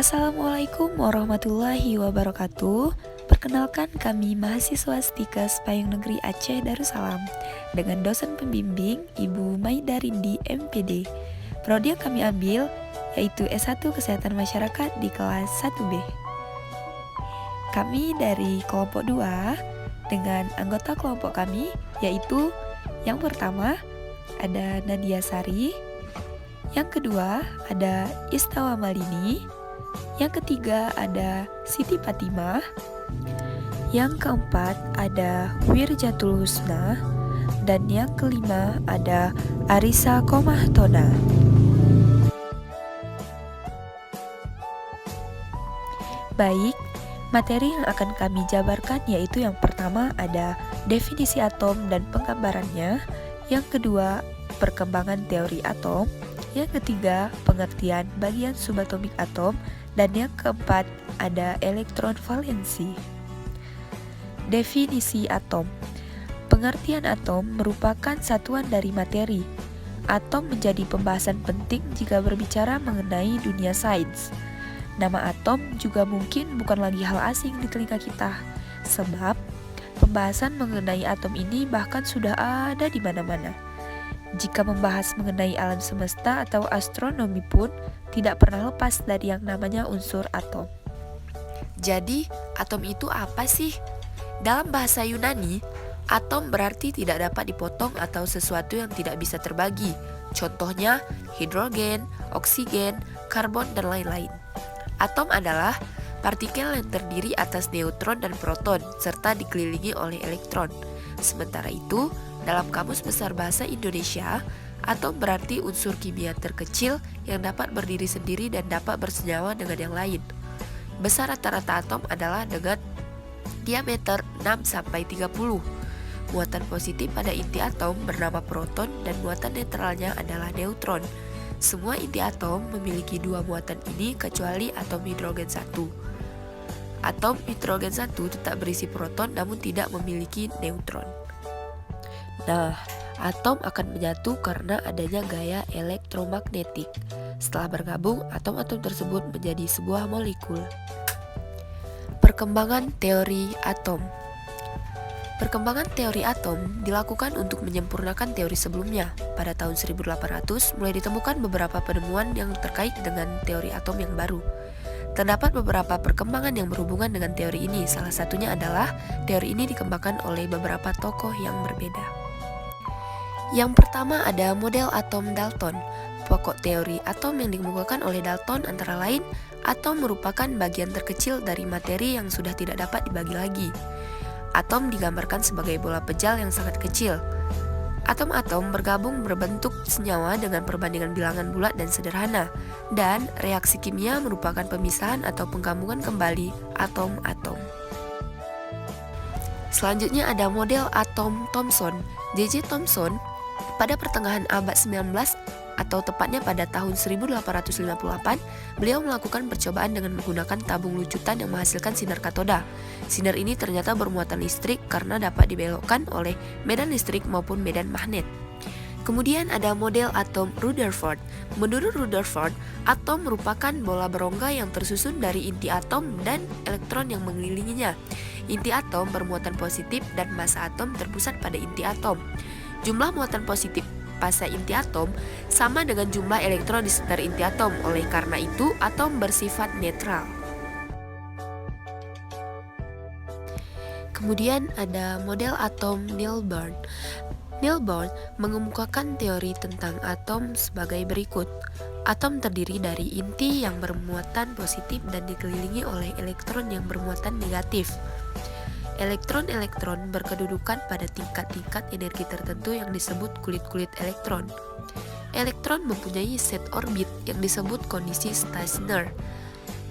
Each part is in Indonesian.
Assalamualaikum warahmatullahi wabarakatuh. Perkenalkan, kami mahasiswa Stikes Payung Negeri Aceh Darussalam dengan dosen pembimbing Ibu Maida Rindi MPD. Prodi yang kami ambil yaitu S1 Kesehatan Masyarakat di kelas 1B. Kami dari kelompok 2 dengan anggota kelompok kami yaitu yang pertama ada Nadia Sari, yang kedua ada Istawa Malini, yang ketiga ada Siti Fatimah, yang keempat ada Wirjatul Husna, dan yang kelima ada Arisa Komahtona. Baik, materi yang akan kami jabarkan yaitu yang pertama ada definisi atom dan penggambarannya, yang kedua perkembangan teori atom, yang ketiga pengertian bagian subatomik atom, dan yang keempat ada elektron valensi. Definisi atom. Pengertian atom merupakan satuan dari materi. Atom menjadi pembahasan penting jika berbicara mengenai dunia sains. Nama atom juga mungkin bukan lagi hal asing di telinga kita, sebab pembahasan mengenai atom ini bahkan sudah ada di mana-mana. Jika membahas mengenai alam semesta atau astronomi pun tidak pernah lepas dari yang namanya unsur atom. Jadi, atom itu apa sih? Dalam bahasa Yunani, atom berarti tidak dapat dipotong atau sesuatu yang tidak bisa terbagi. Contohnya, hidrogen, oksigen, karbon, dan lain-lain. Atom adalah partikel yang terdiri atas neutron dan proton, serta dikelilingi oleh elektron. Sementara itu, dalam Kamus Besar Bahasa Indonesia, atom berarti unsur kimia terkecil yang dapat berdiri sendiri dan dapat bersenyawa dengan yang lain. Besar rata-rata atom adalah dengan diameter 6-30. Muatan positif pada inti atom bernama proton dan muatan netralnya adalah neutron. Semua inti atom memiliki dua muatan ini kecuali atom hidrogen 1. Atom hidrogen 1 tetap berisi proton namun tidak memiliki neutron. Nah, atom akan menyatu karena adanya gaya elektromagnetik. Setelah bergabung, atom-atom tersebut menjadi sebuah molekul. Perkembangan teori atom. Perkembangan teori atom dilakukan untuk menyempurnakan teori sebelumnya. Pada tahun 1800 mulai ditemukan beberapa penemuan yang terkait dengan teori atom yang baru. Terdapat beberapa perkembangan yang berhubungan dengan teori ini. Salah satunya adalah teori ini dikembangkan oleh beberapa tokoh yang berbeda. Yang pertama ada model atom Dalton. Pokok teori atom yang dikemukakan oleh Dalton antara lain, atom merupakan bagian terkecil dari materi yang sudah tidak dapat dibagi lagi. Atom digambarkan sebagai bola pejal yang sangat kecil. Atom-atom bergabung berbentuk senyawa dengan perbandingan bilangan bulat dan sederhana, dan reaksi kimia merupakan pemisahan atau penggabungan kembali atom-atom. Selanjutnya ada model atom Thomson. J.J. Thomson pada pertengahan abad 19 atau tepatnya pada tahun 1858, beliau melakukan percobaan dengan menggunakan tabung lucutan yang menghasilkan sinar katoda. Sinar ini ternyata bermuatan listrik karena dapat dibelokkan oleh medan listrik maupun medan magnet. Kemudian ada model atom Rutherford. Menurut Rutherford, atom merupakan bola berongga yang tersusun dari inti atom dan elektron yang mengelilinginya. Inti atom bermuatan positif dan massa atom terpusat pada inti atom. Jumlah muatan positif pada inti atom sama dengan jumlah elektron di sekitar inti atom. Oleh karena itu, atom bersifat netral. Kemudian ada model atom Niels Bohr. Niels Bohr mengemukakan teori tentang atom sebagai berikut. Atom terdiri dari inti yang bermuatan positif dan dikelilingi oleh elektron yang bermuatan negatif. Elektron-elektron berkedudukan pada tingkat-tingkat energi tertentu yang disebut kulit-kulit elektron. Elektron mempunyai set orbit yang disebut kondisi stasioner.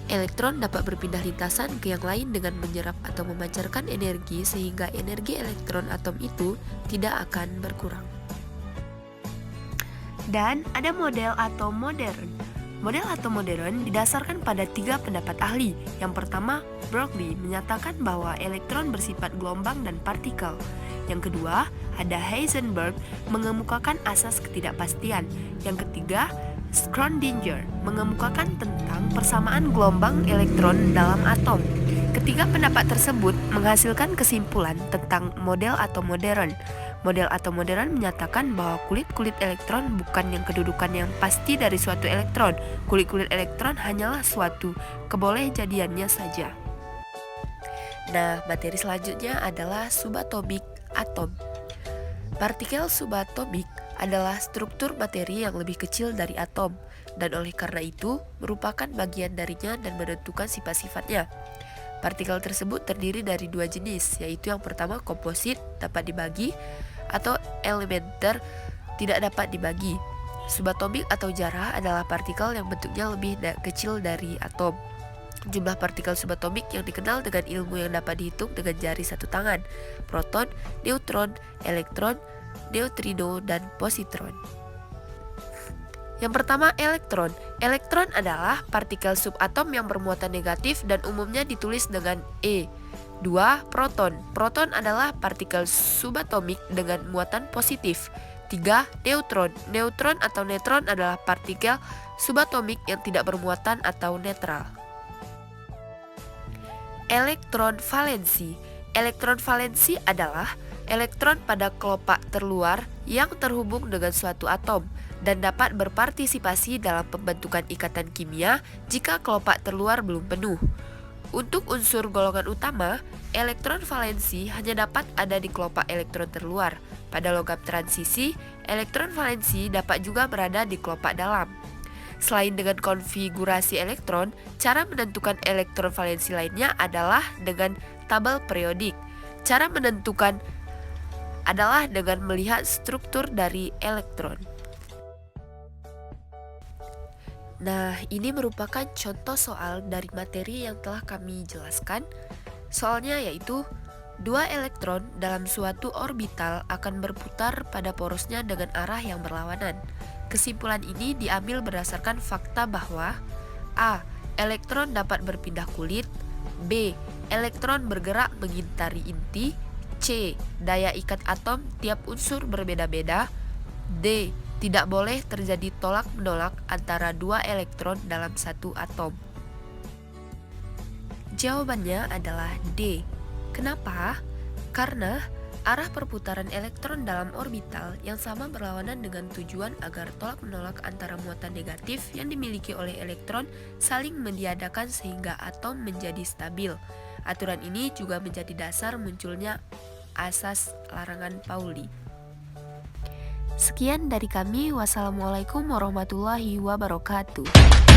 Elektron dapat berpindah lintasan ke yang lain dengan menyerap atau memancarkan energi sehingga energi elektron atom itu tidak akan berkurang. Dan ada model atom modern. Model atom modern didasarkan pada 3 pendapat ahli. Yang pertama, Berkeley menyatakan bahwa elektron bersifat gelombang dan partikel. Yang kedua, ada Heisenberg mengemukakan asas ketidakpastian. Yang ketiga, Schrödinger mengemukakan tentang persamaan gelombang elektron dalam atom. Ketiga pendapat tersebut menghasilkan kesimpulan tentang model atom modern. Model atom modern menyatakan bahwa kulit-kulit elektron bukan yang kedudukan yang pasti dari suatu elektron. Kulit-kulit elektron hanyalah suatu kebolehjadiannya saja. Nah, materi selanjutnya adalah subatomik atom. Partikel subatomik adalah struktur materi yang lebih kecil dari atom, dan oleh karena itu merupakan bagian darinya dan menentukan sifat-sifatnya. Partikel tersebut terdiri dari dua jenis, yaitu yang pertama komposit, dapat dibagi, atau elementer, tidak dapat dibagi. Subatomik atau jarrah adalah partikel yang bentuknya lebih kecil dari atom. Jumlah partikel subatomik yang dikenal dengan ilmu yang dapat dihitung dengan jari satu tangan: proton, neutron, elektron, neutrino, dan positron. Yang pertama, elektron. Elektron adalah partikel subatom yang bermuatan negatif dan umumnya ditulis dengan E. 2. Proton. Proton adalah partikel subatomik dengan muatan positif. 3. Neutron. Neutron atau netron adalah partikel subatomik yang tidak bermuatan atau netral. Elektron valensi. Elektron valensi adalah elektron pada kelopak terluar yang terhubung dengan suatu atom dan dapat berpartisipasi dalam pembentukan ikatan kimia jika kelopak terluar belum penuh. Untuk unsur golongan utama, elektron valensi hanya dapat ada di kelopak elektron terluar. Pada logam transisi, elektron valensi dapat juga berada di kelopak dalam. Selain dengan konfigurasi elektron, cara menentukan elektron valensi lainnya adalah dengan tabel periodik. Cara menentukan adalah dengan melihat struktur dari elektron. Nah, ini merupakan contoh soal dari materi yang telah kami jelaskan. Soalnya yaitu, dua elektron dalam suatu orbital akan berputar pada porosnya dengan arah yang berlawanan. Kesimpulan ini diambil berdasarkan fakta bahwa A. Elektron dapat berpindah kulit. B. Elektron bergerak mengitari inti. C. Daya ikat atom tiap unsur berbeda-beda. D. Tidak boleh terjadi tolak-menolak antara dua elektron dalam satu atom. Jawabannya adalah D. Kenapa? Karena arah perputaran elektron dalam orbital yang sama berlawanan dengan tujuan agar tolak-menolak antara muatan negatif yang dimiliki oleh elektron saling meniadakan sehingga atom menjadi stabil. Aturan ini juga menjadi dasar munculnya asas larangan Pauli. Sekian dari kami. Wassalamualaikum warahmatullahi wabarakatuh.